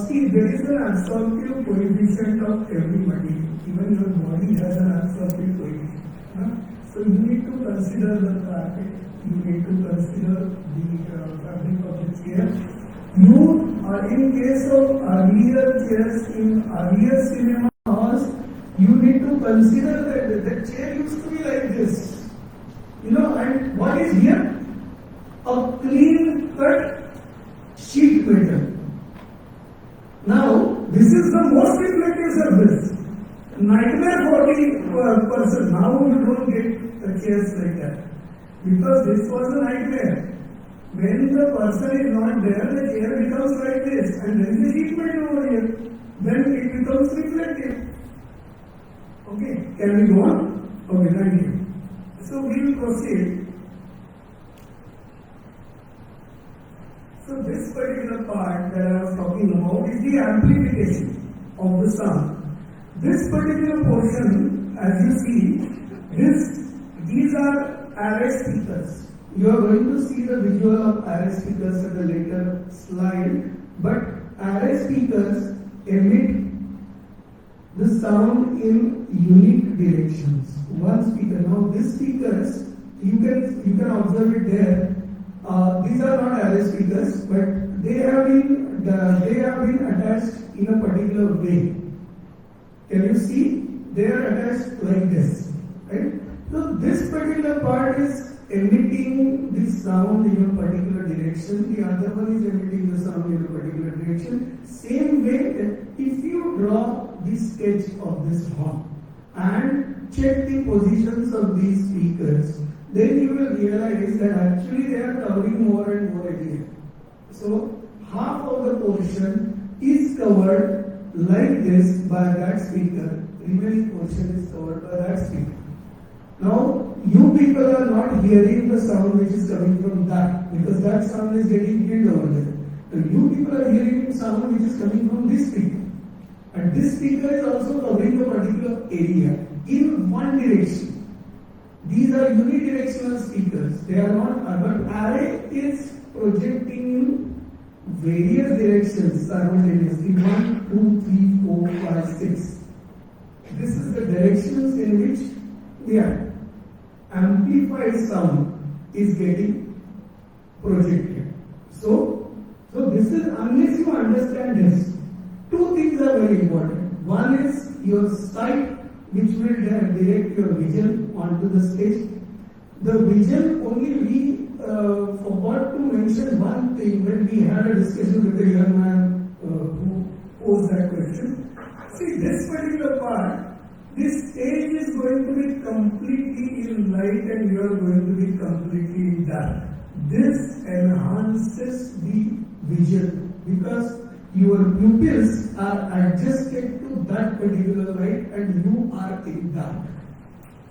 See, there is an absorptive coefficient of every material. Even your body has an absorptive coefficient. So you need to consider the carpet, you need to consider the fabric of the chair. You are in case of earlier chairs in earlier cinema halls, you need to consider that the chair used to be like this. And what is here? A clean cut sheet metal. Now, this is the most reflective surface. Nightmare for the person. Now you don't get the chairs like that. Because this was a nightmare. When the person is not there, the chair becomes like this. And there is a sheet metal over here. Then it becomes reflective. Okay, can we go on? Okay, thank you. So we will proceed. So this particular part that I was talking about is the amplification of the sound. This particular portion, as you see, these are array speakers. You are going to see the visual of array speakers at a later slide. But array speakers emit the sound in unique directions. One speaker. Now these speakers, you can observe it there. These are not array speakers, but they have been attached in a particular way. Can you see? They are attached like this, right? So this particular part is emitting the sound in a particular direction. The other one is emitting the sound in a particular direction. Same way, if you draw the sketch of this horn and check the positions of these speakers, then you will realize that actually they are covering more and more area. So half of the portion is covered like this by that speaker, remaining portion is covered by that speaker. Now you people are not hearing the sound which is coming from that, because that sound is getting killed over there. So you people are hearing sound which is coming from this speaker. And this speaker is also covering a particular area in one direction. These are unidirectional speakers. They are not, but array is projecting in various directions simultaneously. 1, 2, 3, 4, 5, 6. This is the directions in which the amplified sound is getting projected. So this is, unless you understand this, two things are very important. One is your sight, which will direct your vision onto the stage. The vision, only we forgot to mention one thing when we had a discussion with the young man who posed that question. See, this particular part, this stage is going to be completely in light and you are going to be completely in dark. This enhances the vision because your pupils are adjusted to that particular light and you are in dark.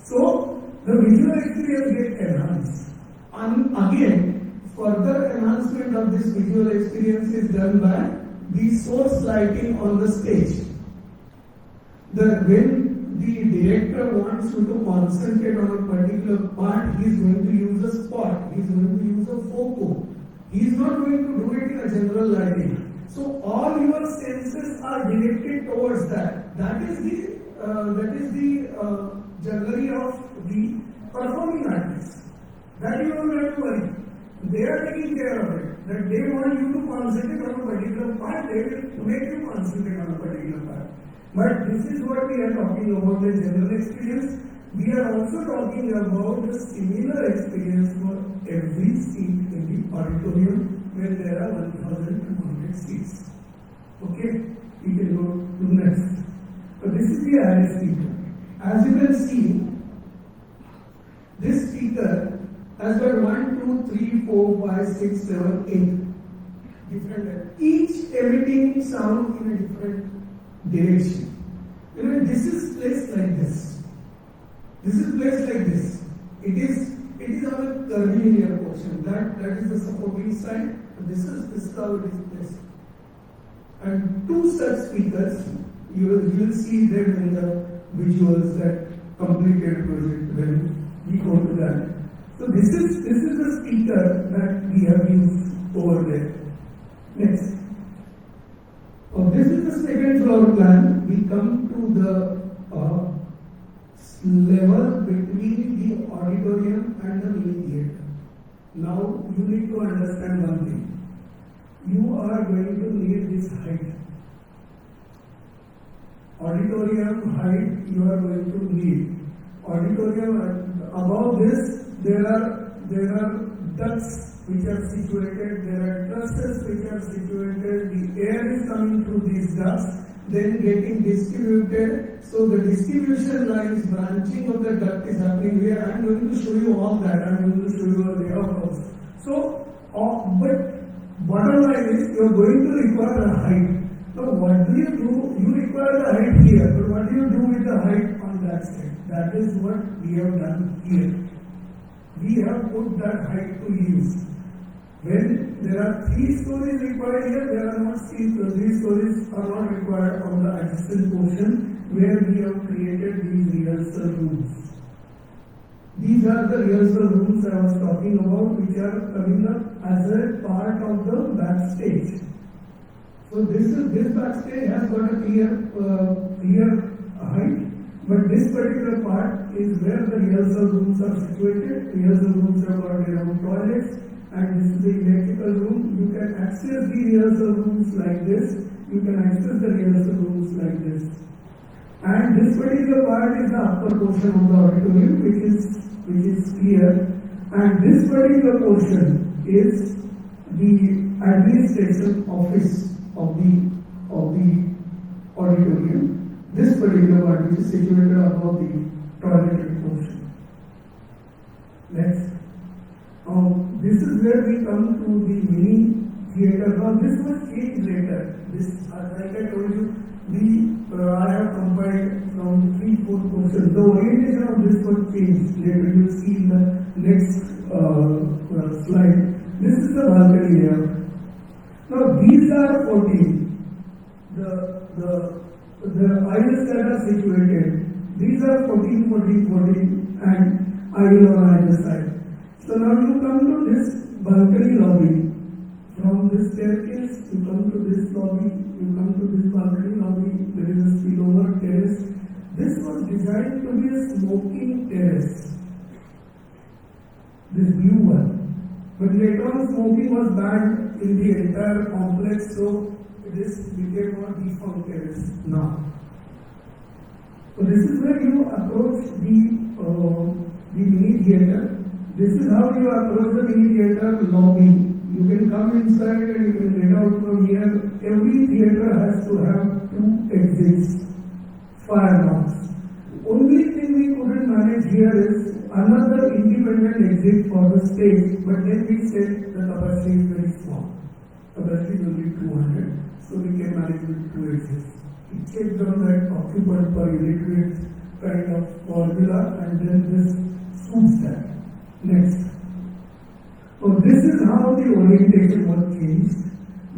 So the visual experience gets enhanced. And again, further enhancement of this visual experience is done by the source lighting on the stage. When the director wants you to concentrate on a particular part, he is going to use a spot, he is going to use a focal. He is not going to do it in a general lighting. So all your senses are directed towards that. That is the journey of the performing artists. That you don't have to worry. They are taking care of it. That they want you to concentrate on a particular part, they will make you concentrate on a particular part. But this is what we are talking about, the general experience. We are also talking about the similar experience for every seat in the auditorium when there are 1,200 seats. Okay, we can go to next. So this is the array speaker. As you can see, this speaker has got 1, 2, 3, 4, 5, 6, 7, 8 different, each emitting sound in a different direction. This is placed like this. This is placed like this. It is on a curvilinear portion. That is the supporting side. This is how it is placed. And two such speakers, you will see them in the visuals that completed project when we go to that. So this is the speaker that we have used over there. Next. second floor plan, we come to the level between the auditorium and the mini theatre. Now you need to understand one thing. You are going to need this height. Auditorium height you are going to need. Auditorium above this there are ducts which are situated, there are trusses which are situated, the air is coming through these ducts, then getting distributed. So the distribution lines, branching of the duct is happening here. I am going to show you all that. I am going to show you a layout also. So, but bottom line is you are going to require a height. Now what do? You require the height here, but what do you do with the height on that side? That is what we have done here. We have put that height to use. When there are 3 stories required here, there are not 3 stories are not required on the adjacent portion where we have created these rehearsal rooms. These are the rehearsal rooms I was talking about, which are coming up as a part of the backstage. So this backstage has got a clear height, but this particular part is where the rehearsal rooms are situated. Rehearsal rooms have got their own toilets. And this is the electrical room. You can access the rehearsal rooms like this. You can access the rehearsal rooms like this. And this particular part is the upper portion of the auditorium, which is clear. And this particular portion is the administration office of the auditorium. This particular part which is situated above the toiletry portion. Next. This is where we come to the mini theatre. Now this was changed later. This, like I told you, I have compiled from 3-4 portions. The orientation of this was changed later. You will see in the next slide. This is the balcony here. Now these are 14. The aisles that are situated. These are 14, 14, 14, and aisle on either side. So now you come to this balcony lobby. From this staircase, you come to this lobby, you come to this balcony lobby, there is a spillover terrace. This was designed to be a smoking terrace. This blue one. But later on smoking was banned in the entire complex, so this became a defunct terrace now. So this is where you approach the mini theatre. This is how you approach the mini theatre lobby. You can come inside and you can get out from here. Every theatre has to have 2 exits, fire knocks. Only thing we couldn't manage here is another independent exit for the stage, but then we said the capacity is very small. Capacity will be 200, so we can manage with 2 exits. We checked on that occupant per unit rate kind of formula, and then this suits that. Next. So this is how the orientation was changed.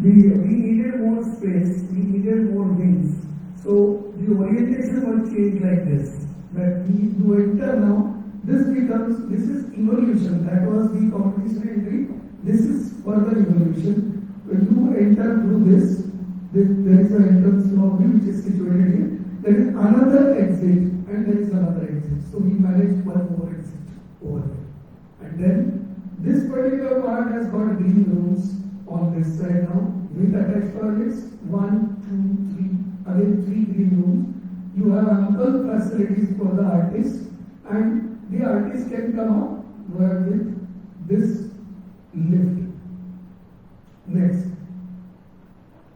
We needed more space, we needed more wings. So the orientation was changed like this. That we do enter now, this is evolution. That was the competition entry. This is further evolution. When you enter through this, there is an entrance lobby which is situated here. There is another exit and there is another exit. So we managed one more exit over here. And then this particular part has got green rooms on this side now with attached toilets. 1, 2, 3, again 3 green rooms. You have ample facilities for the artists, and the artist can come up with this lift. Next.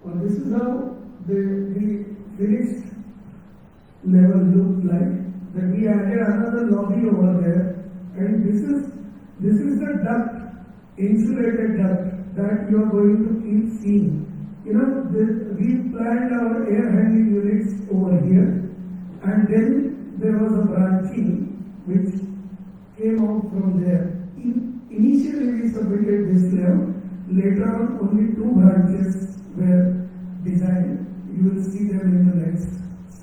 Well, this is how the finished level looked like. Then we added another lobby over there, and this is the duct, insulated duct that you are going to keep seeing. You know, we planned our air handling units over here, and then there was a branching which came out from there. Initially we submitted this layout. Later on, only 2 branches were designed. You will see them in the next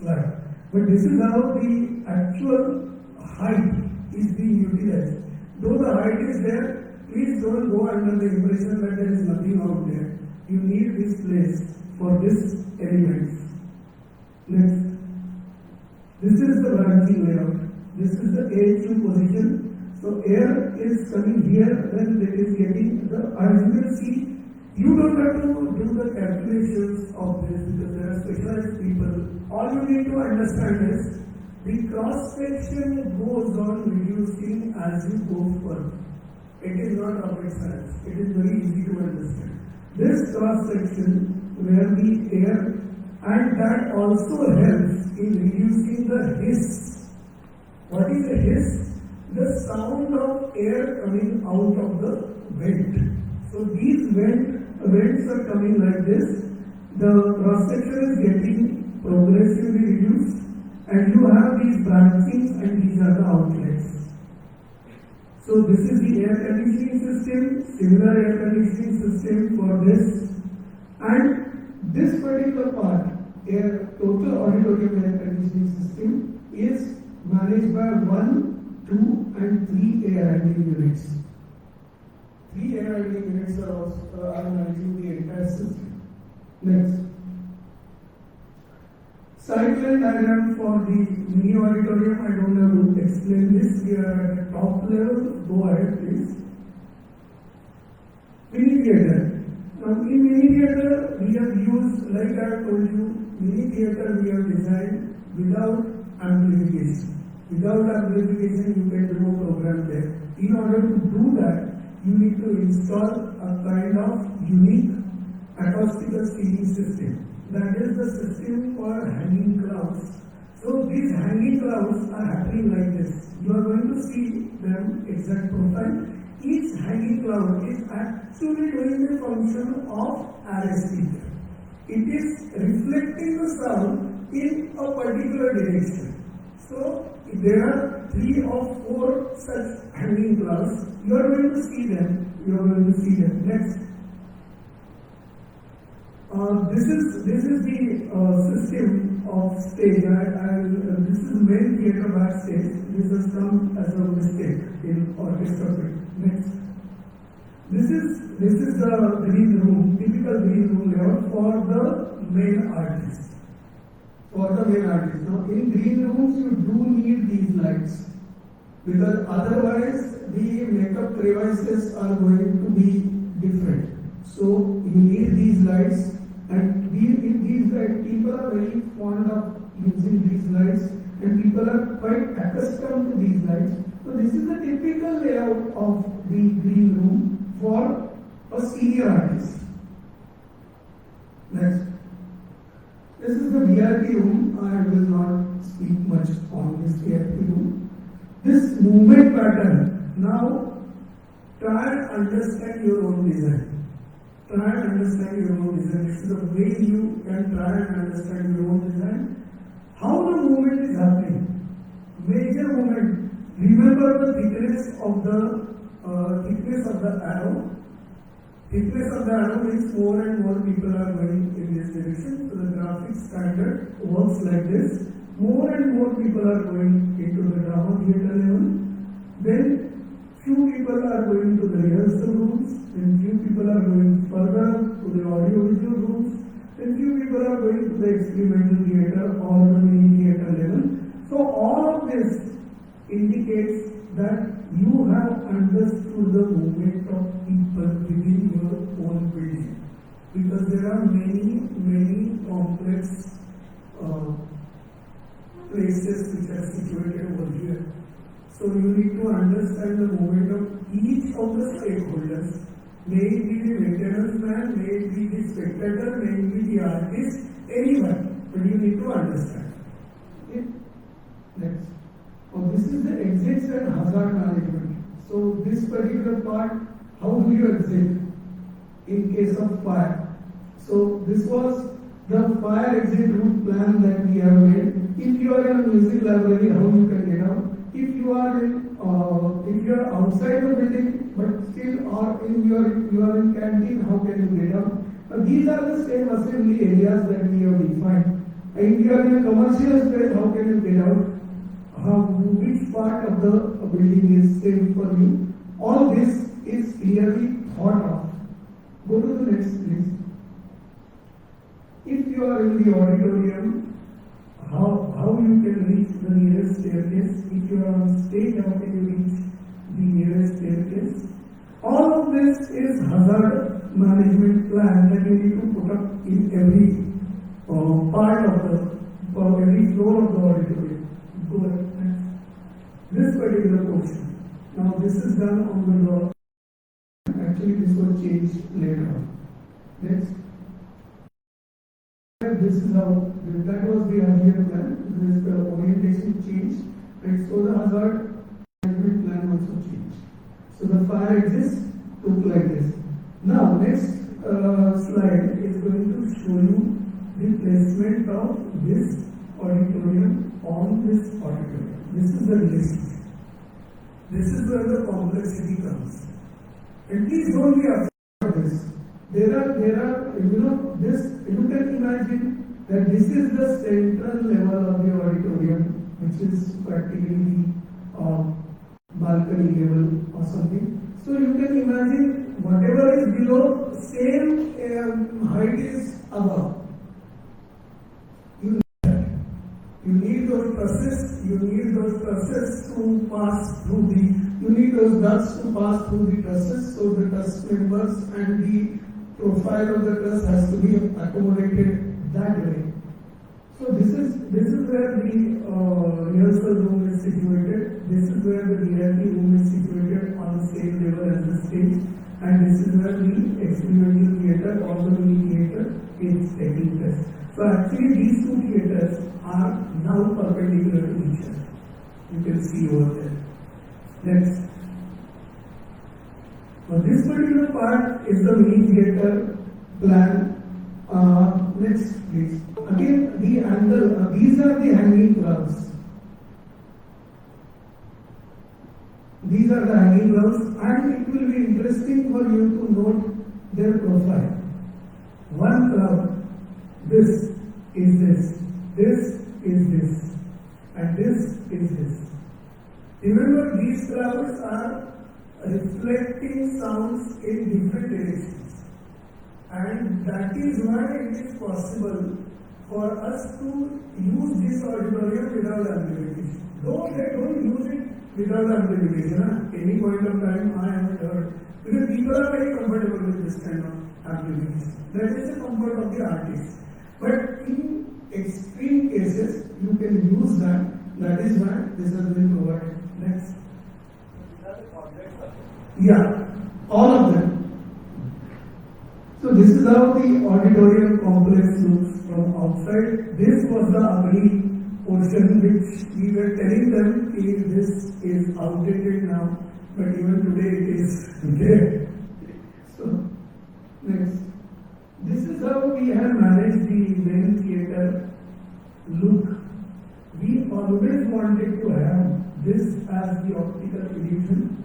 slide. But this is how the actual height is being utilized. Though the height is there, please don't go under the impression that there is nothing out there. You need this place for this elements. Next. This is the branching layout. This is the AHU position. So air is coming here, then it is getting the, as you can see, you don't have to do the calculations of this because there are specialized people. All you need to understand is the cross section goes on reducing as you go further. It is not rocket science. It is very easy to understand. This cross section where the air, and that also helps in reducing the hiss. What is a hiss? The sound of air coming out of the vent. So these vents are coming like this. The cross section is getting progressively reduced, and you have these branchings, and these are the outlets. So this is the air conditioning system, similar air conditioning system for this, and this particular part, total auditorium air conditioning system is managed by 1, 2 and 3 air handling units. 3 air handling units are managing the entire system. Next. Cyclone diagram for the mini auditorium. I don't have to explain this. We are at the top level. Go ahead, please. Mini theater. Now, in mini theater, we have used, like I have told you, mini theater we have designed without amplification. Without amplification, you can do a program there. In order to do that, you need to install a kind of unique acoustical ceiling system. That is the system for hanging clouds. So these hanging clouds are happening like this. You are going to see them exact profile. Each hanging cloud is actually doing the function of array speaker. It is reflecting the sound in a particular direction. So if there are 3 or 4 such hanging clouds, you are going to see them. Next. This is the system of stage. This is main theatre backstage. This has come as a mistake in orchestra bit. Next. This is the green room, typical green room layout for the main artist. Now, in green rooms, you do need these lights because otherwise the makeup crevices are going to be different. So you need these lights, and in these lights, people are very fond of using these lights, and people are quite accustomed to these lights. So this is the typical layout of the green room for a senior artist. Next. This is the VIP room. I will not speak much on this VIP room. This movement pattern. Now, try and understand your own design. This is the way you can try and understand your own design. How the movement is happening. Major movement. Remember the thickness of the arrow. Thickness of the arrow means more and more people are going in this direction. So the graphic standard works like this. More and more people are going into the drama theatre level. Then few people are going to the rehearsal rooms. Then few people are going further to the audio-visual rooms. Then few people are going to the experimental theatre or the mini theatre level. So all of this indicates that you have understood the movement of people within your own building, because there are many complex places which are situated over here. So you need to understand the movement of each of the stakeholders. May it be the maintenance man, may it be the spectator, may it be the artist, anyone, but you need to understand. Okay? Next. This is the exits and hazard management. So this particular part, how do you exit in case of fire? So this was the fire exit route plan that we have made. If you are in a music library, how you can get out? If you are outside the building but still are you are in canteen, how can you get out? These are the same assembly areas that we have defined. If you are in a commercial space, how can you get out? Which part of the building is safe for you? All this is clearly thought of. Go to the next, please. If you are in the auditorium, how you can reach the nearest staircase. If you are on stage, how can you reach the nearest staircase? All of this is hazard management plan that you need to put up in every part of the, for every floor of the auditorium. Go ahead. Next. This particular portion. Now this is done on the law. Actually, this was changed later on. Next. This is how, that was the earlier plan. This the orientation changed, and so the hazard management plan also changed. So the fire exits look like this. Now next slide is going to show you the placement of this auditorium on this auditorium. This is the relationship. This is where the complexity comes. And please don't be afraid of this. There are, this, you can imagine that this is the central level of the auditorium, which is practically the balcony level or something. So you can imagine whatever is below, same height is above. You need that. You need those trusses to pass through you need those ducts to pass through the trusses, so the truss members and the profile of the truss has to be accommodated that way. So this is where the rehearsal room is situated. This is where the reality room is situated on the same level as the stage, and this is where the experimental theatre or the mini theatre is taking place. So actually these two theatres are now perpendicular to each other. You can see over there. Next. Now this particular part is the mini theatre plan. Next, please. Again, the angle. These are the hanging clouds. These are the hanging clouds, and it will be interesting for you to note their profile. One cloud. This is this. This is this. And this is this. Remember, these clouds are reflecting sounds in different directions, and that is why it is possible for us to use this auditorium without amplification. Don't use it without amplification. Any point of time I haven't heard, because people are very comfortable with this kind of amplification. That is the comfort of the artist. But in extreme cases, you can use that. That is why this has been provided. Next. Yeah, all of them. So this is how the auditorium complex looks from outside. This was the ugly portion which we were telling them this is outdated now, but even today it is there. So next. This is how we have managed the main theatre look. We always wanted to have this as the optical illusion.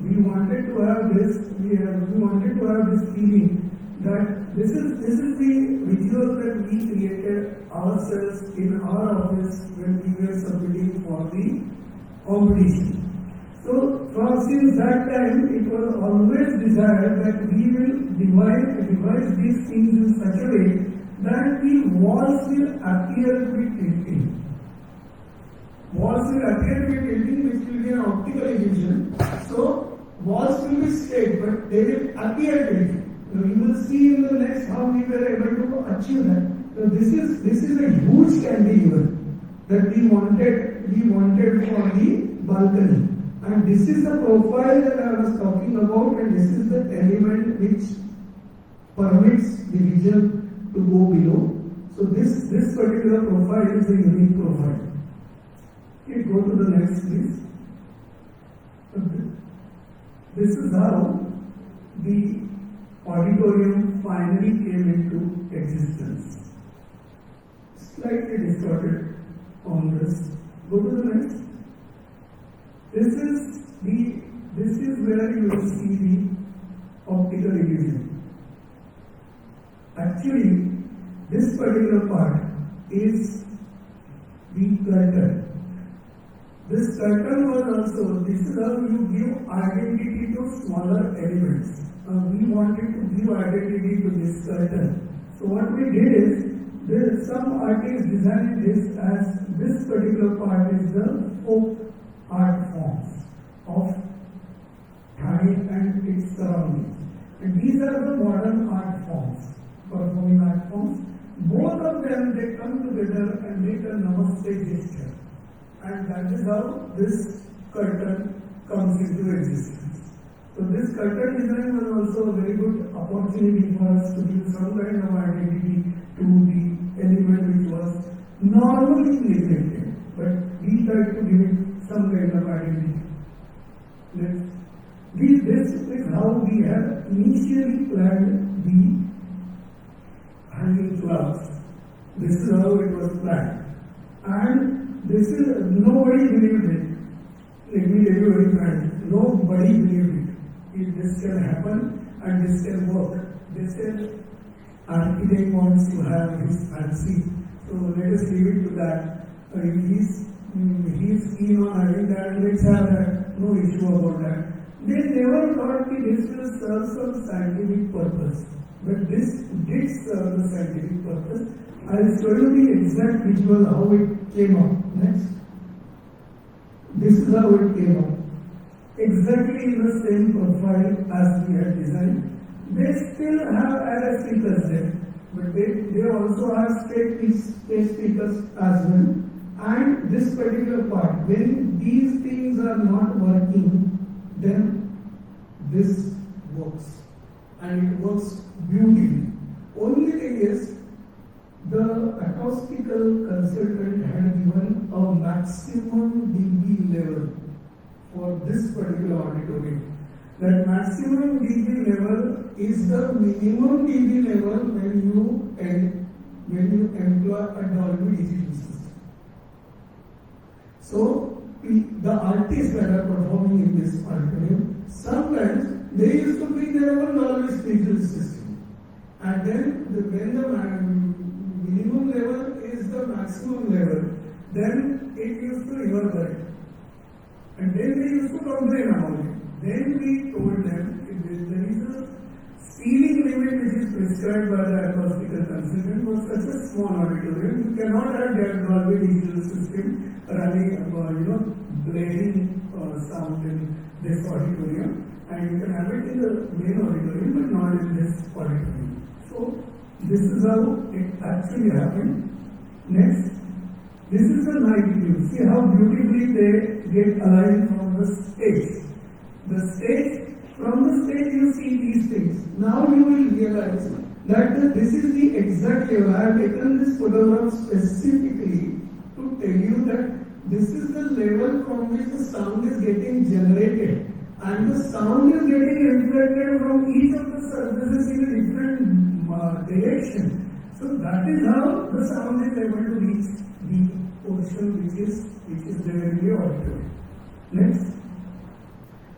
We wanted to have this. We wanted to have this feeling that this is the visual that we created ourselves in our office when we were submitting for the competition. So since that time, it was always desired that we will devise these things in such a way that the walls will appear to be tilting. Walls will appear to be tilting, which will be an optical illusion. So walls will be straight, but they will appear tilting. You will see in the next how we were able to achieve that. So this is a huge cantilever that we wanted for the balcony. And this is the profile that I was talking about, and this is the element which permits the vision to go below. So this particular profile is a unique profile. Okay, go to the next please. Okay. This is how the auditorium finally came into existence. Slightly distorted on this. Go to the next. This is where you will see the optical illusion. Actually, this particular part is the curtain. This curtain was also, this is how you give identity to smaller elements. We wanted to give identity to this curtain. So what we did is, some artists designed this as this particular part is the folk art forms of Thane and its surroundings. And these are the modern art forms, performing art forms. Both of them, they come together and make a namaste gesture. And that is how this curtain comes into existence. So this curtain design was also a very good opportunity for us to give some kind of identity to the element which was normally neglected. But we tried to give it some kind of identity. This is how we have initially planned the hanging clouds. This is how it was planned. And this is, nobody believed it. Let me tell you very frankly, nobody believed it. If this can happen and this can work. They said, architect wants to have his fancy. So let us leave it to that. If he's keen on having that, let's have that. No issue about that. They never thought that this will serve some scientific purpose. But this did serve the scientific purpose. I will show you the exact visual how it came up. Next. This is how it came up. Exactly in the same profile as we had designed. They still have RF speakers there, but they also have space speakers as well. And this particular part, when these things are not working, then this works. And it works beautifully. Only thing is, the acoustical consultant had given a maximum dB level for this particular auditorium. That maximum dB level is the minimum dB level when you employ a Dolby Digital system. So the artists that are performing in this auditorium, sometimes they used to bring their own Dolby Digital system, and then when the minimum level is the maximum level, then it used to reverberate. And then they used to complain about it. Then we told them there is a ceiling limit which is prescribed by the acoustical consultant for such a small auditorium. You cannot have that Dolby Digital system running, blaring sound in this auditorium. And you can have it in the main auditorium, but not in this auditorium. So this is how it actually happened. Next. This is the night view. See how beautifully they get aligned from the stage. From the stage you see these things. Now you will realize that this is the exact level. I have taken this photograph specifically to tell you that this is the level from which the sound is getting generated. And the sound is getting reflected from each of the surfaces in a different direction. So that is how the sound is able to reach the portion which is there in the auditorium. Next.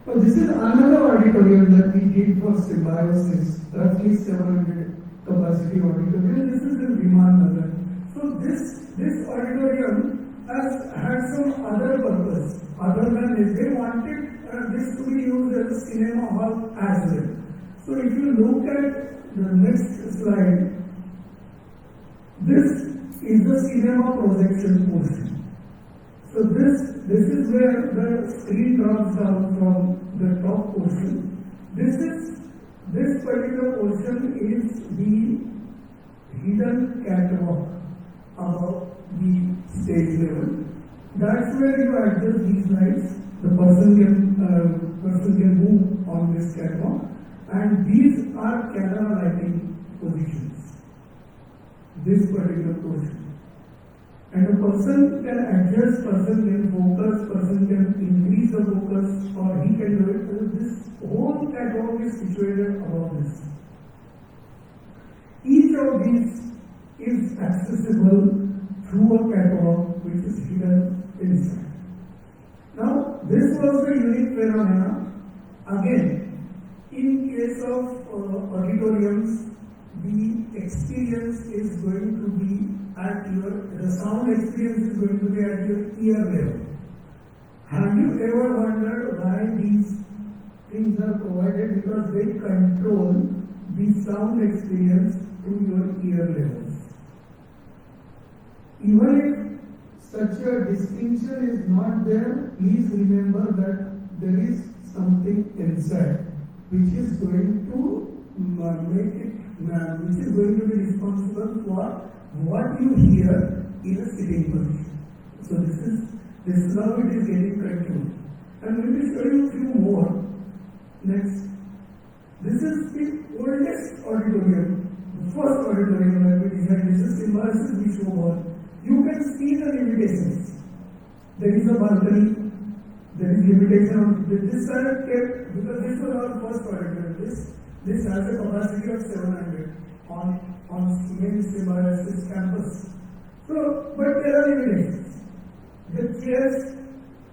So this is another auditorium that we did for Symbiosis, roughly 700 capacity auditorium. This is in Viman Nagar. So this auditorium has had some other purpose other than this. They wanted this to be used as a cinema hall as well. So if you look at the next slide, this is the cinema projection portion. So this is where the screen drops down from the top portion. This particular portion is the hidden catwalk above the stage level. That's where you adjust these lights. The person can move on this catwalk, and these are camera lighting positions. This particular portion. And a person can adjust, person can focus, person can increase the focus, or he can do it. This whole catwalk is situated above this. Each of these is accessible through a catwalk which is hidden inside. Now, this was the unique phenomena. Again, in case of auditoriums, the experience is going to be the sound experience is going to be at your ear level. Have you ever wondered why these things are provided? Because they control the sound experience to your ear levels. even if such a distinction is not there, please remember that there is something inside which is going to make it, which is going to be responsible for what you hear in a sitting position. So this is how it is getting controlled. And let me show you a few more. Next, this is the oldest auditorium, the first auditorium that we designed. This is Symbiosis Vishwabhar. You can see the limitations. There is a balcony. There is limitation on this side kept because this was our first auditorium. This has a capacity of 700 on main Symbiosis campus. So, but there are limitations. The chairs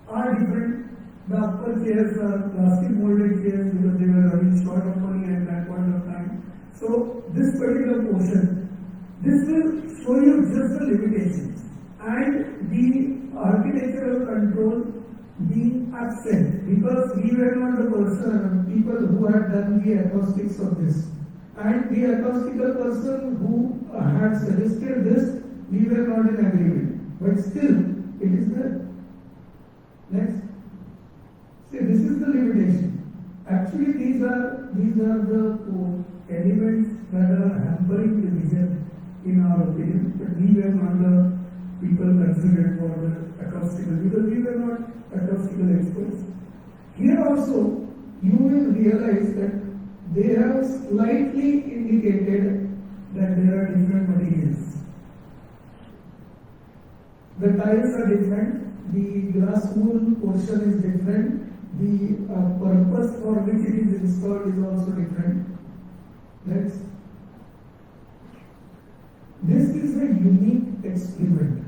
are different. The upper chairs are plastic molded chairs because they were running short of money at that point of time. So, this particular portion, this will show you just the limitations and the architectural control being absent because we were not the people who had done the acoustics of this. And the acoustical person who had suggested this, we were not in agreement. But still, it is there. Next. See, this is the limitation. Actually, these are the elements that are hampering the vision in our opinion. But we were not the people considered for the acoustical because we were not acoustical experts. Here also, you will realize that they have slightly indicated that there are different materials. The tiles are different, the glass wool portion is different, the purpose for which it is installed is also different. Next. This is a unique experiment.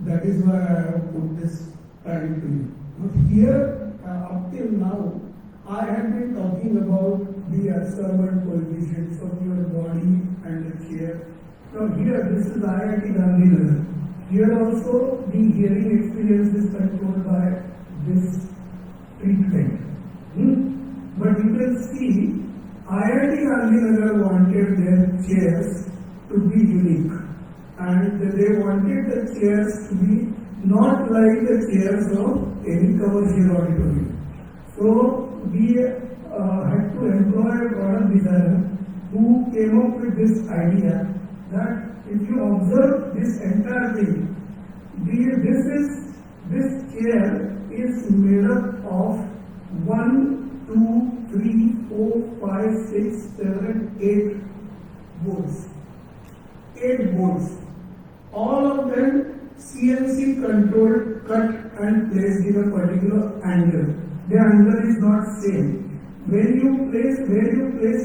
That is why I have put this added to you. But here, up till now, I have been talking about the absorbent coefficients of your body and the chair. Now here, this is IIT Gandhinagar. Here also, the hearing experience is controlled by this treatment. But you can see, IIT Gandhinagar wanted their chairs to be unique. And they wanted the chairs to be not like the chairs of any commercial auditorium. So we had to employ a product designer who came up with this idea that if you observe this entire thing, this chair is made up of 1, 2, 3, 4, 5, 6, 7, 8 boards. 8 boards. All of them CNC controlled, cut and placed in a particular angle. The angle is not same. Where you place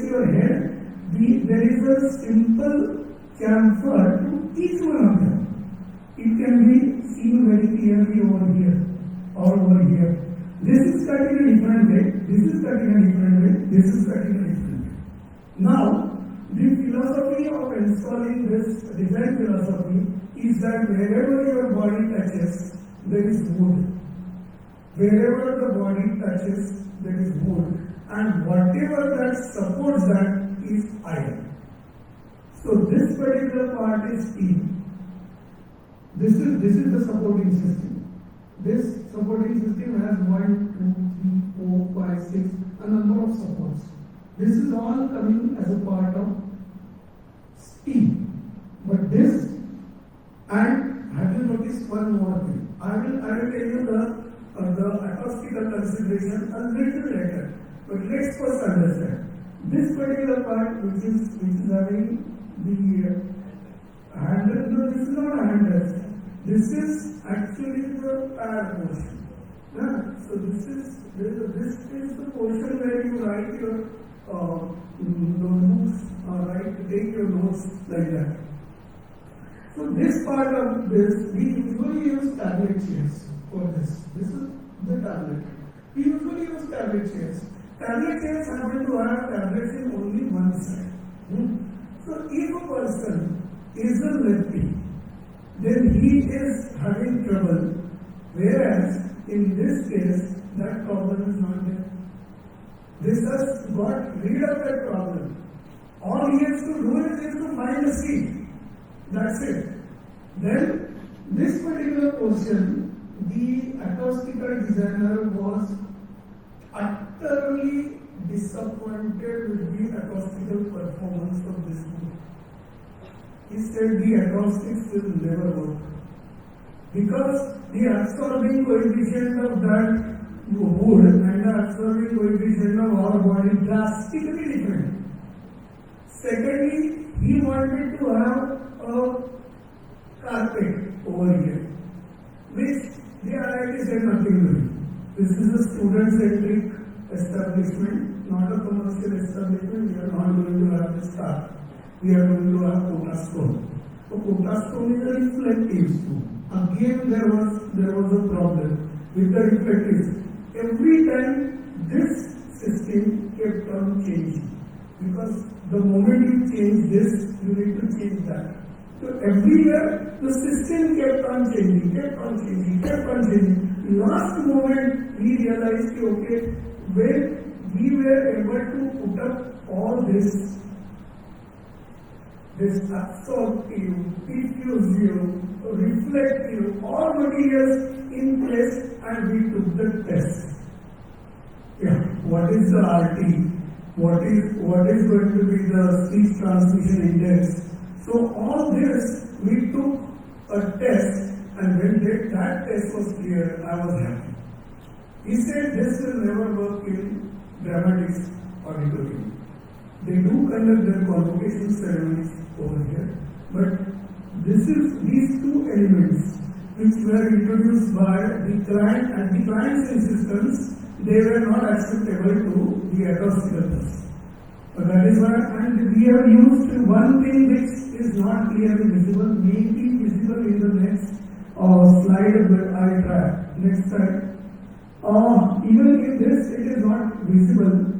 your head, there is a simple chamfer to each one of them. It can be seen very clearly over here or over here. This is cut in a different way. This is cut in a different way. This is cut in a different way. Now, the philosophy of installing this design philosophy is that wherever your body touches, there is wood. Wherever the body touches, there is wood. And whatever that supports that is iron. So this particular part is steel. This is the supporting system. This supporting system has 1, 2, 3, 4, 5, 6, a number of supports. This is all coming as a part of steel. But this, and have you noticed one more thing? I will tell you the acoustical consideration a little later. But let's first understand. This particular part which is having the handle, no, this is not a handle. This is actually the pad portion. So this is the portion where you write your notebooks or take your notes like that. So this part of this, we usually use tablet chairs for this. This is the tablet. We usually use tablet chairs. Tablet chairs happen to have tablets in only one side. So if a person is a lefty, then he is having trouble, whereas in this case, that problem is not there. This has got rid of that problem. All he has to do is to find a seat. That's it. Then portion, the acoustical designer was utterly disappointed with the acoustical performance of this book. He said the acoustics will never work because the absorbing coefficient of that wood and the absorbing coefficient of our body drastically different. Secondly, he wanted to have a carpet over here, which the IIT said nothing to it. This is a student-centric establishment, not a commercial establishment. We are not going to have this car. We are going to have Kota stone. So Kota stone is a reflective stone. Again, there was a problem with the reflectives. Every time this system kept on changing, because the moment you change this, you need to change that. So everywhere the system kept on changing. Last moment we realized, okay, when we were able to put up all this absorptive, diffusive, reflective, all materials in place, and we took the test. Yeah, what is the RT? What is going to be the speech transmission index? So all this we took a test, and when that test was clear, I was happy. He said this will never work in dramatics auditorium. They do conduct their convocation ceremonies over here, but these two elements which were introduced by the client and the client's insistence, they were not acceptable to the acoustical test. That is why, and we have used one thing which is not clearly visible, may be visible in the next slide that I try. Next slide. Even in this, it is not visible.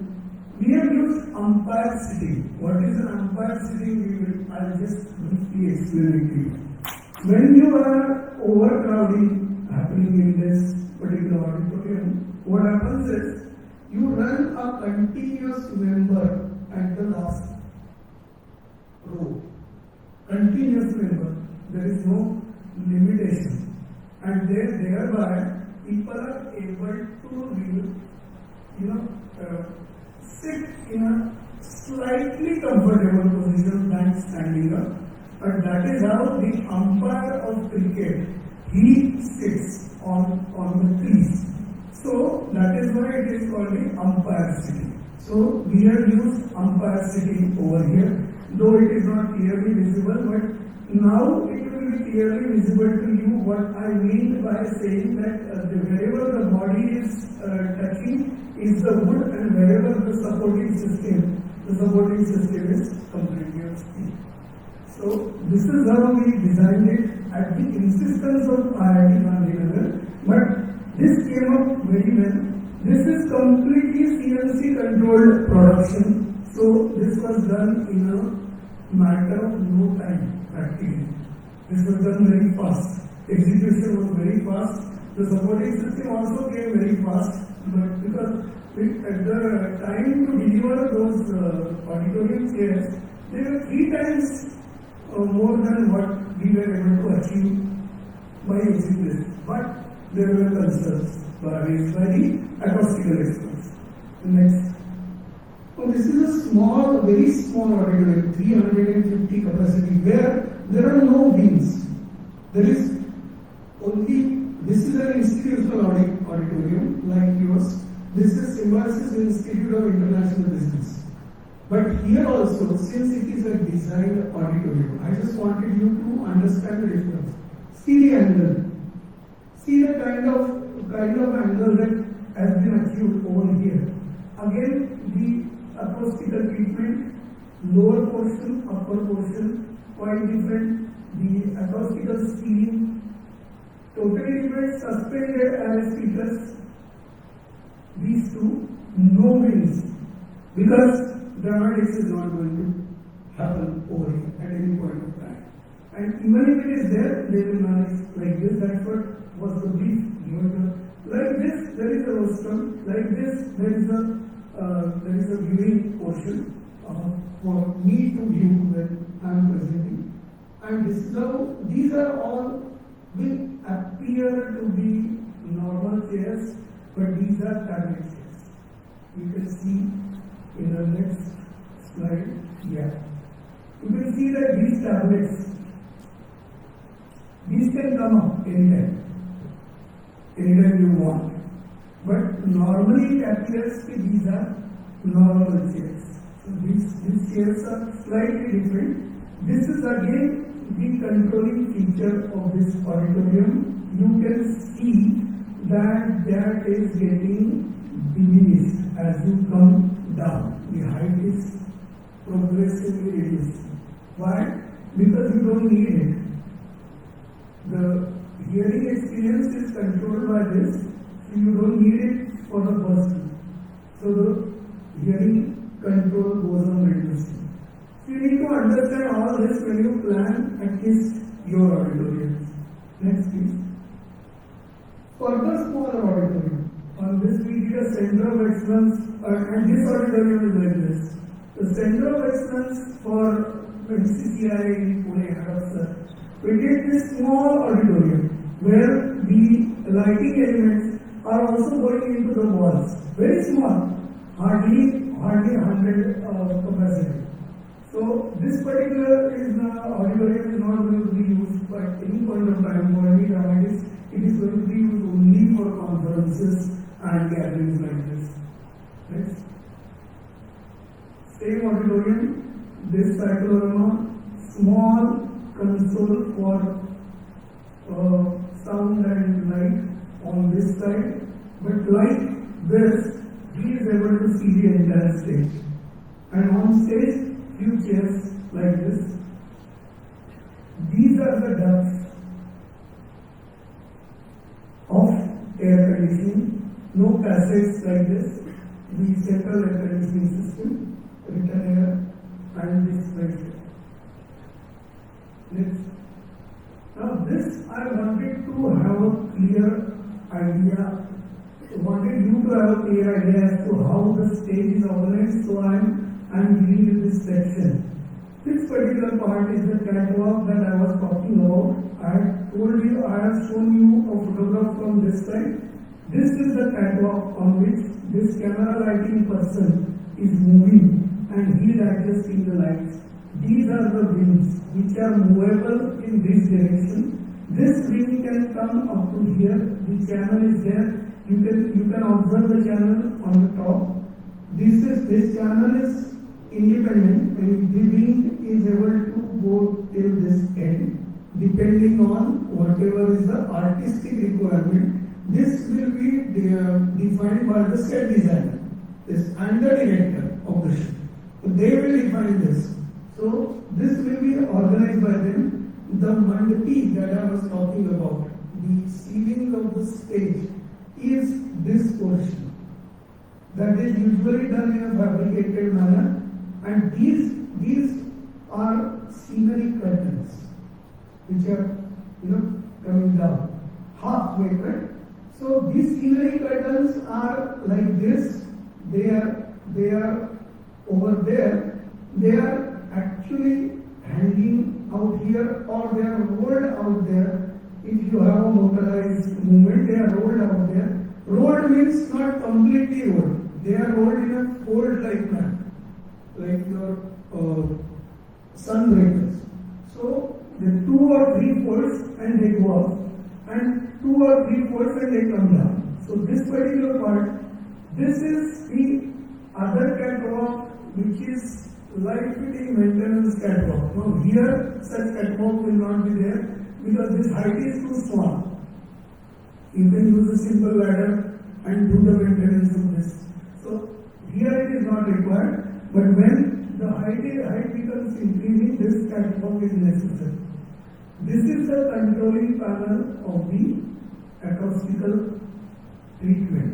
We have used umpire sitting. What is an umpire sitting? I'll just briefly explain it to you. When you are overcrowding happening in this particular auditorium, what happens is you run a continuous member at the last row. Continuous member. There is no limitation. And thereby people are able to sit in a slightly comfortable position than standing up. But that is how the umpire of cricket, he sits on the crease. So that is why it is called the umpire sitting. So we have used umpire sitting over here, though it is not clearly visible, but now it will be clearly visible to you what I mean by saying that wherever the body is touching is the wood, and wherever the supporting system is completely on steel. So this is how we designed it at the insistence of IIT Gandhinagar, but this came up very well. This is completely CNC controlled production, so this was done in a matter of no time practically. This was done very fast. Execution was very fast. The supporting system also came very fast, but because at the time to deliver those auditorium chairs, they were 3 times more than what we were able to achieve by using this. But there were concerns raised by the acoustical experts. Next. So this is a small, very small auditorium, 350 capacity, where there are no wings. There is only, this is an institutional auditorium like yours. This is Symbiosis Institute of International Business. But here also, since it is a designed auditorium, I just wanted you to understand the difference. See the angle. See the kind of angle that has been achieved over here. Again, the acoustical treatment, lower portion, upper portion, quite different. The acoustical ceiling, totally different, suspended as features. These two, no wings, because dramatics is not going to happen over here at any point of time. And even if it is there, they will manage like this. That's what was the brief given. Like this, there is a rostrum. Like this, there is a viewing portion for me to view when I am presenting. And these are all will appear to be normal chairs, but these are tablet chairs. You can see in the next slide. Yeah, you can see that these tablets, these can come up anytime you want. But normally it appears that these are normal chairs. So these chairs are slightly different. This is again the controlling feature of this auditorium. You can see that is getting diminished as you come down. The height is progressively reducing. Why? Because you don't need it. The hearing experience is controlled by this, so you don't need it for the person. So the hearing control goes on reducing. So you need to understand all this when you plan at least your auditoriums. Next please. For the smaller auditorium, on this we did a center of excellence, and this auditorium is like this. The center of excellence for MCCI in Pune, Hadassah, we did this small auditorium where the lighting elements are also going into the walls. Very small, hardly 100 capacity. So this particular auditorium is not going to be used at any point of time for any dramatics. It is going to be used only for conferences and gatherings like this. Next. Same auditorium, this cyclorama, small console for sound and light on this side, but like this, he is able to see the entire stage. And on stage, few chairs like this. These are the ducts of air conditioning. No cassettes like this. The central air conditioning system, written air, and this right here. Next. Now this I wanted to have a clear idea. I wanted you to have a clear idea as to how the stage is organized. So I'm dealing with this section. This particular part is the catwalk that I was talking about. I have shown you a photograph from this side. This is the catwalk on which this camera lighting person is moving and he is adjusting the lights. These are the wings which are movable in this direction. This wing can come up to here. The channel is there. You can observe the channel on the top. This channel is independent and the wing is able to go till this end depending on whatever is the artistic requirement. This will be defined by the set designer and the director of the show. So they will define this. So this will be organized by them. The mandapi that I was talking about, the ceiling of the stage, is this portion. That is usually done in a fabricated manner, and these are scenery curtains, which are coming down halfway, right? So these scenery curtains are like this. They are over there. They are actually hanging out here, or they are rolled out there. If you have a motorized movement, they are rolled out there. Rolled means not completely rolled. They are rolled in a fold-like manner, like your sunbreakers. So the 2 or 3 folds and they go up, and 2 or 3 folds and they come down. So this particular part, this is the other catwalk, which is light-fitting maintenance catwalk. Now here such catwalk will not be there because this height is too small. You can use a simple ladder and do the maintenance of this. So here it is not required, but when the height becomes increasing, this catwalk is necessary. This is the controlling panel of the acoustical treatment,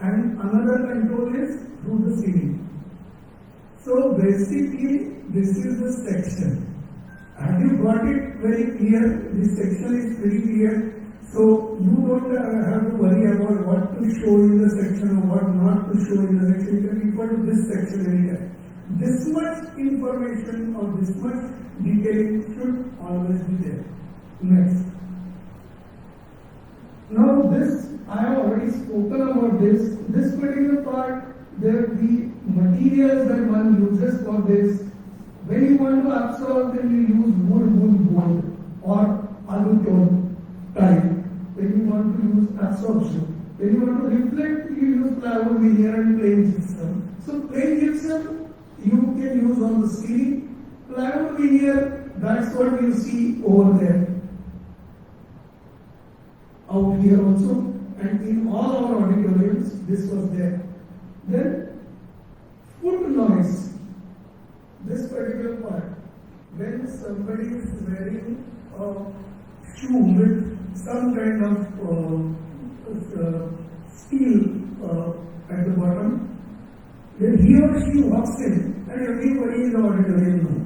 and another control is through the ceiling. So basically, this is the section. Have you got it very clear? This section is pretty clear. So you don't have to worry about what to show in the section or what not to show in the section. You can refer to this section anytime. This much information or this much detailing should always be there. Next. Now this, I have already spoken about this. This particular part, the materials that one uses for this. When you want to absorb, then you use wood board or alutone type. When you want to use absorption. When you want to reflect, you use plywood veneer and plain gypsum. So plain gypsum you can use on the ceiling. Plywood veneer, that's what you see over there. Out here also, and in all our auditoriums, this was there. Then, foot noise. This particular part, when somebody is wearing a shoe with some kind of steel at the bottom, then he or she walks in, and everybody in the auditorium knows.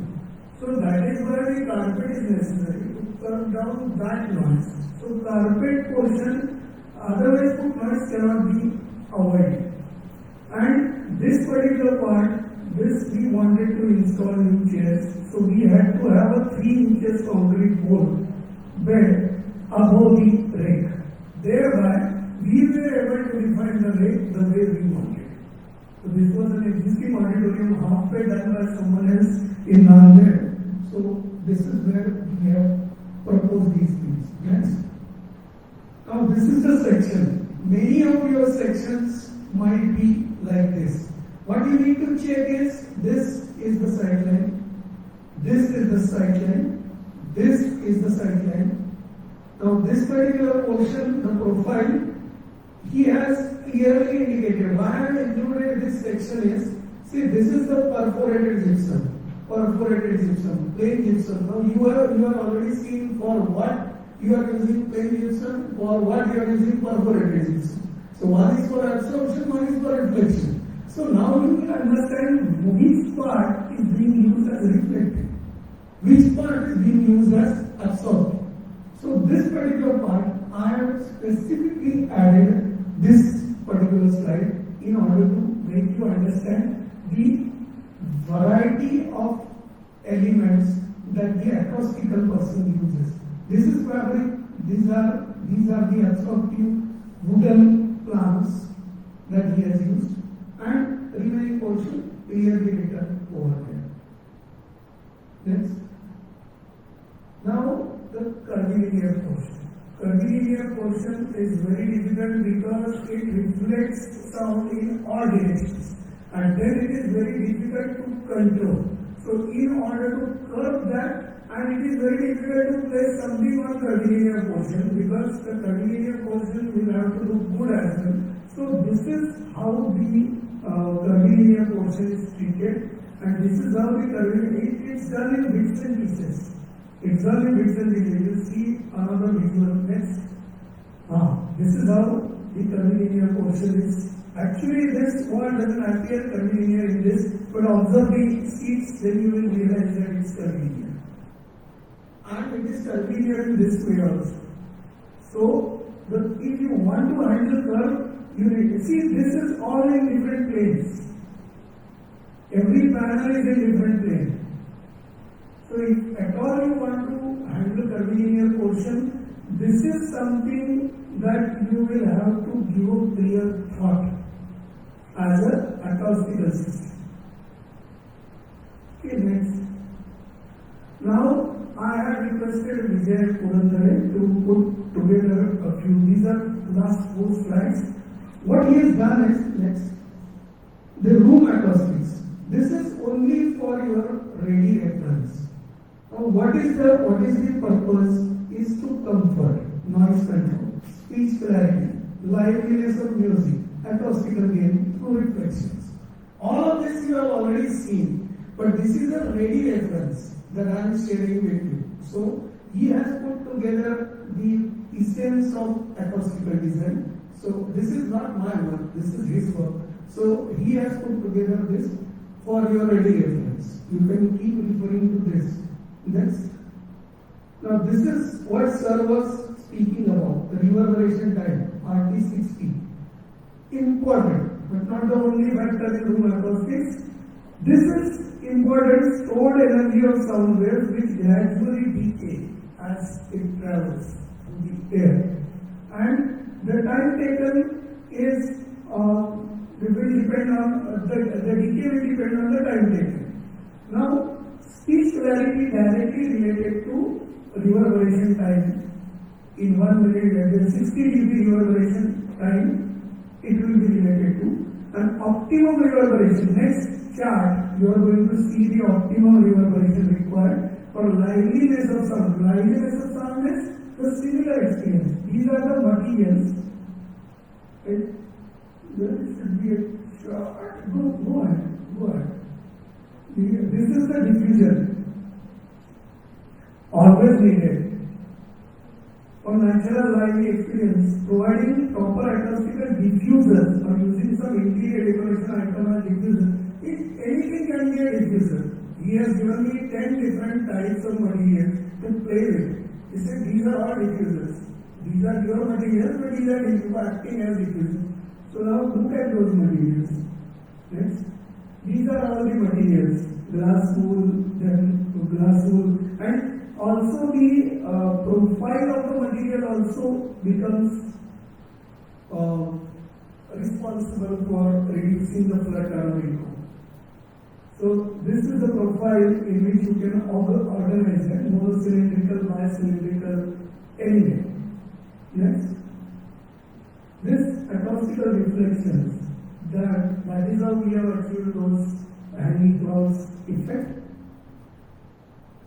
So that is why the carpet is necessary to turn down that noise. So carpet portion, otherwise foot noise cannot be avoided. And this particular part, this we wanted to install new chairs. So we had to have a 3 inches concrete board bed above the rake. Thereby, we were able to define the rake the way we wanted. So this was an existing auditorium halfway done by someone else in Nanded. So this is where we have proposed these things. Next. Now this is the section. Many of your sections might be like this. What you need to check is, this is the sideline, this is the sideline, this is the sideline. Now this particular portion, the profile, he has clearly indicated. Why I have included this section is, see, this is the perforated gypsum, plain gypsum. Now you are already seen for what you are using plain gypsum, for what you are using perforated gypsum. So one is for absorption, one is for reflection. So now you can understand which part is being used as reflective, which part is being used as absorbed. So this particular part, I have specifically added this particular slide in order to make you understand the variety of elements that the acoustical person uses. This is fabric, these are the absorptive wooden planks that he has used, and remaining portion clearly written over there. Next. Now the curvilinear portion. Curvilinear portion is very difficult because it reflects sound in all directions, and then it is very difficult to control. So in order to curve that, and it is very difficult to place something on curvilinear portion because the curvilinear portion will have to look good as well. So this is how the curvilinear portion is treated, and this is how the curvilinear, it's done in bits and pieces. It's done in bits and pieces. You see another visual next. This is how the curvilinear portion is. Actually, this one doesn't appear curvilinear in this, but observe the seats, then you will realize that it's curvilinear. And it is curvilinear in this way also. So, if you want to handle curve, you need to see this is all in different planes. Every panel is in different plane. So if at all you want to handle curvilinear portion, this is something that you will have to give a clear thought as an acoustical system. Okay, next. Now I have requested Vijay Purandare to put together a few. These are last 4 slides. What he has done is, next, the room acoustics. This is only for your ready reference. Now what is the purpose is to comfort, noise control, speech clarity, liveliness of music, acoustical gain through reflections. All of this you have already seen, but this is a ready reference that I am sharing with you. So he has put together the essence of acoustical design. So this is not my work, this is his work. So he has put together this for your ready reference. You can keep referring to this. Next. Now this is what Sir was speaking about, the reverberation time, RT60. Important, but not the only factor in room acoustics. This is important stored energy of sound waves which gradually decay as it travels through the air. And the time taken is will depend on the decay will depend on the time taken. Now, speech clarity directly related to reverberation time. In 1 minute, there is 60 dB reverberation time, it will be related to. And optimum reverberation, next chart, you are going to see the optimum reverberation required for liveliness of sound. Liveliness of sound is the similar experience. These are the materials. There should be a chart. Go ahead. This is the diffusion. Always needed. For natural lively experience, providing proper acoustical diffusers or using some interior decoration item as diffuser. Anything can be a diffuser. He has given me 10 different types of materials to play with. He said these are all diffusers. These are your materials, but these are acting as diffusers. So now look at those materials. Next. These are all the materials. Glass wool, then glass wool, and also the profile of the material also becomes responsible for reducing the flood around it. So this is the profile in which you can organize it, monocylindrical, bicylindrical, anyway. Next. This acoustical reflections, that is how we have achieved those hanging clouds effect.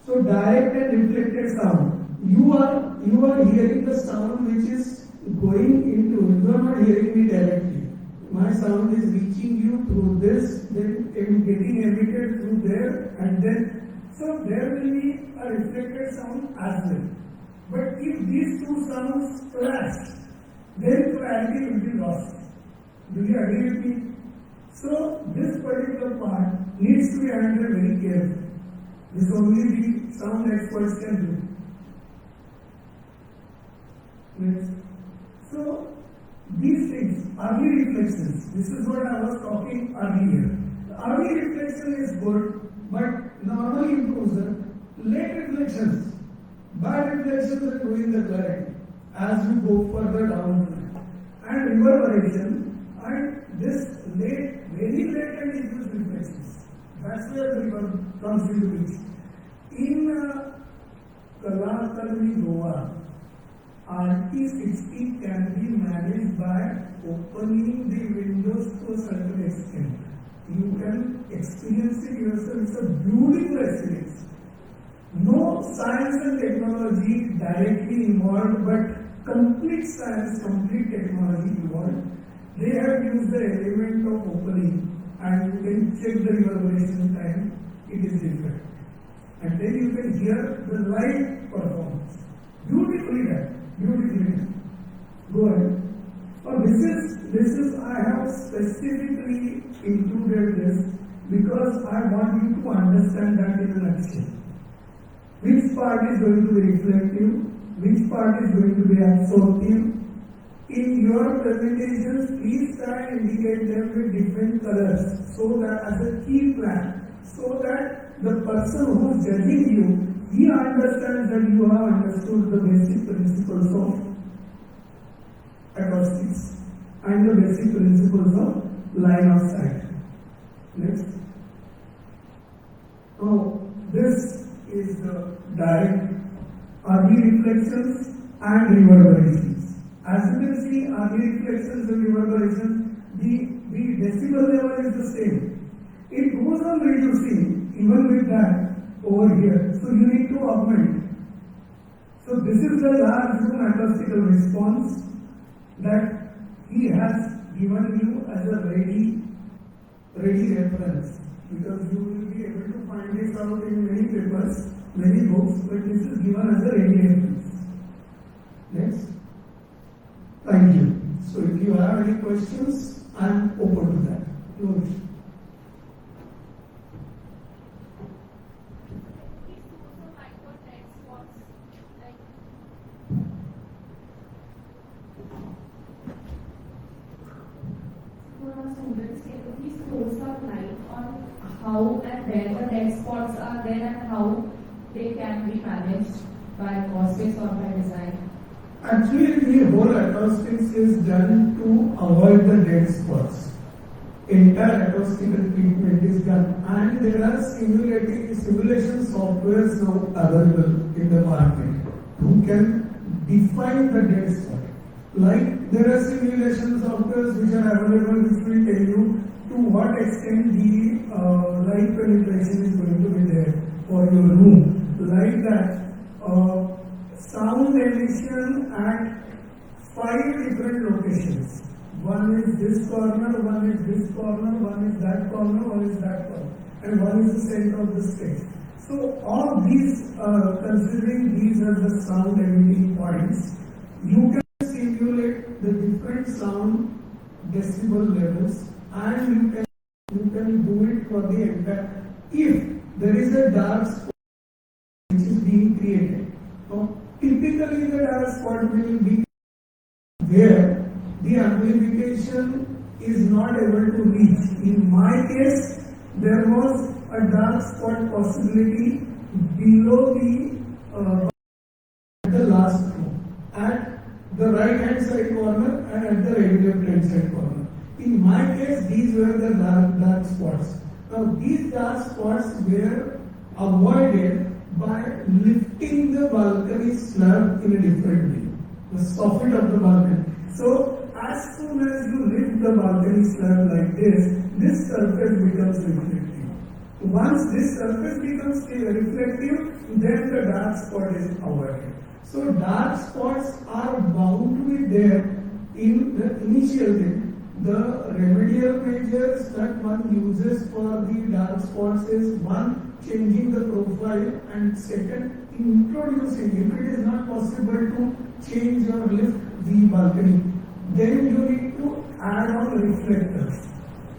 So direct and reflected sound. You are hearing the sound which is going into. You are not hearing me directly. My sound is reaching you through this, then getting emitted through there, and then so there will be a reflected sound as well. But if these two sounds clash, then clarity will be lost. Do you agree with me? So this particular part needs to be handled very carefully. This only the sound experts can do. Next. So these things, early reflections, this is what I was talking earlier. The early reflection is good, but normally improves the late reflections. Bad reflections are doing the clarity as you go further down the line. And reverberation, and this late, very late and diffuse reflections. That's where the reverb comes into picture. In Kalakalvi, Goa, RT60 can be managed by opening the windows to a certain extent. You can experience it yourself. It's a beautiful experience. No science and technology directly involved, but complete science, complete technology involved. They have used the element of opening, and you can check the reverberation time. It is different. And then you can hear the live performance. Beautifully done. Go ahead. This is I have specifically included this because I want you to understand that in a nutshell. Which part is going to be reflective? Which part is going to be absorptive? In your presentations, please try and indicate them with different colors so that as a key plan, so that the person who is judging you, he understands that you have understood the basic principles of acoustics and the basic principles of line of sight. Next. Now, this is the direct early reflections and reverberations. As you can see, early reflections and reverberations, the decibel level is the same. It goes on reducing even with that over here. So you need to augment. So this is the large room acoustical response that he has given you as a ready reference, because you will be able to find this out in many papers, many books, but this is given as a ready reference. Next. Thank you. So if you have any questions, I am open to that. Yours. How and where the dead spots are there and how they can be managed by acoustics or by design. Actually, the whole acoustics is done to avoid the dead spots. Entire acoustical treatment is done, and there are simulation softwares now available in the market who can define the dead spot. Like there are simulation softwares which are available which will tell you to what extent the light penetration is going to be there for your room. Like that, sound emission at 5 different locations. One is this corner, one is this corner, one is that corner, one is that corner, and one is the center of the stage. So all these, considering these as the sound emitting points, you can simulate the different sound decibel levels, and you can do it for the entire. If there is a dark spot which is being created, so typically the dark spot will be where the amplification is not able to reach. In my case, there was a dark spot possibility below the last row, at the right hand side corner and at the regular plane side corner. In my case, these were the dark spots. Now, these dark spots were avoided by lifting the balcony slab in a different way, the soffit of the balcony. So, as soon as you lift the balcony slab like this surface becomes reflective. Once this surface becomes reflective, then the dark spot is avoided. So, dark spots are bound to be there in the initial thing. The remedial measures that one uses for the dark spots is one, changing the profile, and second, introducing, if it is not possible to change or lift the balcony, then you need to add on reflectors.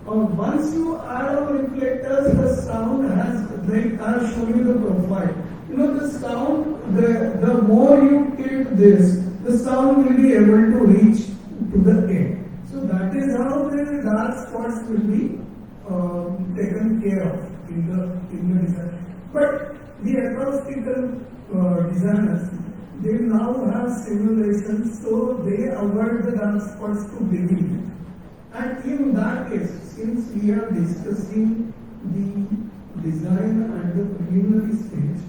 Once you add on reflectors, the sound has, like I'll show you the profile. You know, the sound, the more you tilt this, the sound will be able to reach to the end. So that is how the dark spots will be taken care of in the design. But the acoustical designers, they now have simulations, so they avoid the dark spots to begin with. And in that case, since we are discussing the design at the preliminary stage,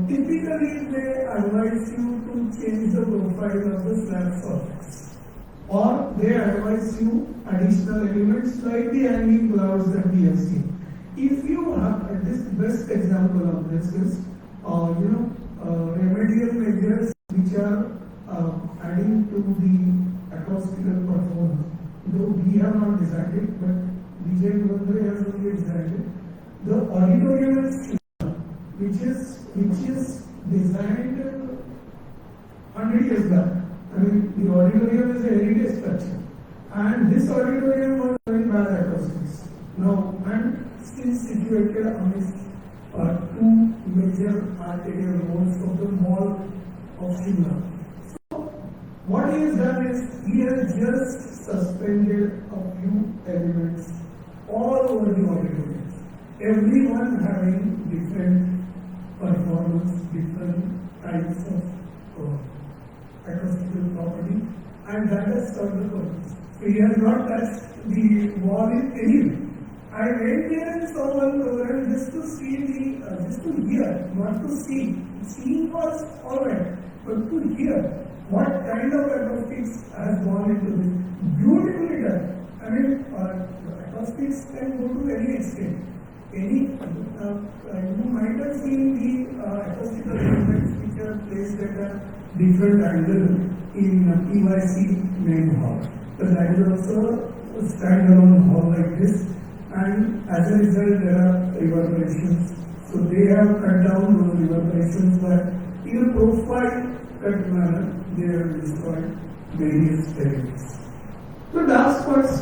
typically they advise you to change the profile of the slab sockets, or they advise you additional elements like the hanging clouds that we have seen. If you have this best example of this is, remedial measures which are adding to the acoustical performance. Though we have not designed it, but Vijay Gurandre has only designed it. The auditorium system, which is designed 100 years back. I mean, the auditorium is a heritage structure, and this auditorium was very bad acoustics. Now, and still situated amidst two major arterial roads of the mall of Shimla. So, what he has done is he has just suspended a few elements all over the auditorium. Everyone having different performance, different types of acoustical property, and that has served the purpose. So he has not touched the wall in any way. I went there and saw one program just to see just to hear, not to see. Seeing was alright, but to hear what kind of acoustics has gone into this. Beautifully done. I mean, acoustics can go to any extent. You might have seen the acoustical elements which are placed at a different angle in PYC main hall. But that is also a standalone hall like this, and as a result there are reverberations. So they have cut down those reverberations, but in a profile cut manner they have destroyed various areas. So dark spots,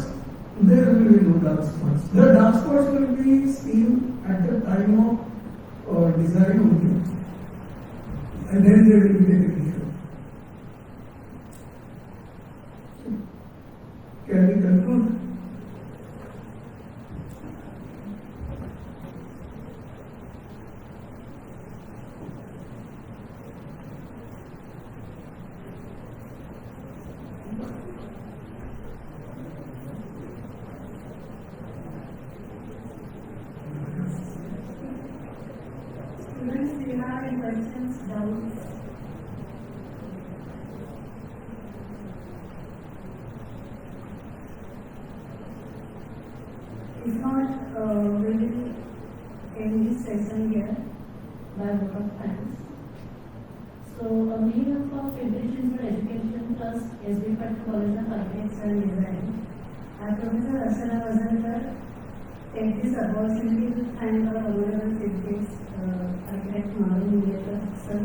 there will be no dark spots. The dark spots will be seen at the time of design only, and then they will be taken care of. Can we conclude? questions, doubts? If not, we will end this session here by vote of thanks. So, on behalf of Federation for Education Trust, SB Patil College of Architecture and Design, I, Professor Archana Vazhankar, take this opportunity to thank our honorable chief guest, Architect Marvin Mediator, sir,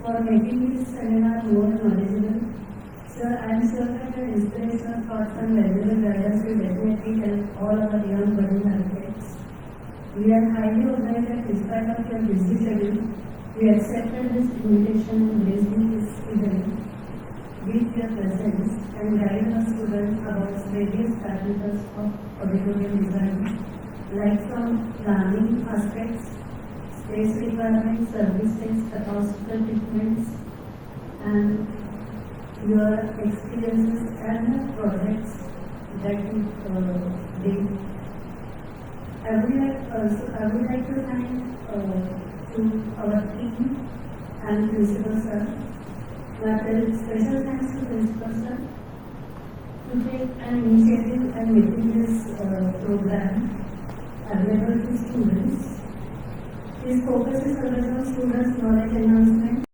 for making this seminar more knowledgeable. Sir, I am sure that your inspirational thoughts and valuable guidance will definitely help all our young budding architects. We are highly obliged that in spite of your busy schedule, you accepted this invitation and graced this event with your presence and guided our students about various parameters of auditorium design, like from planning aspects, space requirements, service tax, acoustical treatments, and your experiences and the projects that you did. I would like to thank to our team and principal sir. Special thanks to principal sir to take an initiative and making this program available to students. His focus is always on students' knowledge enhancement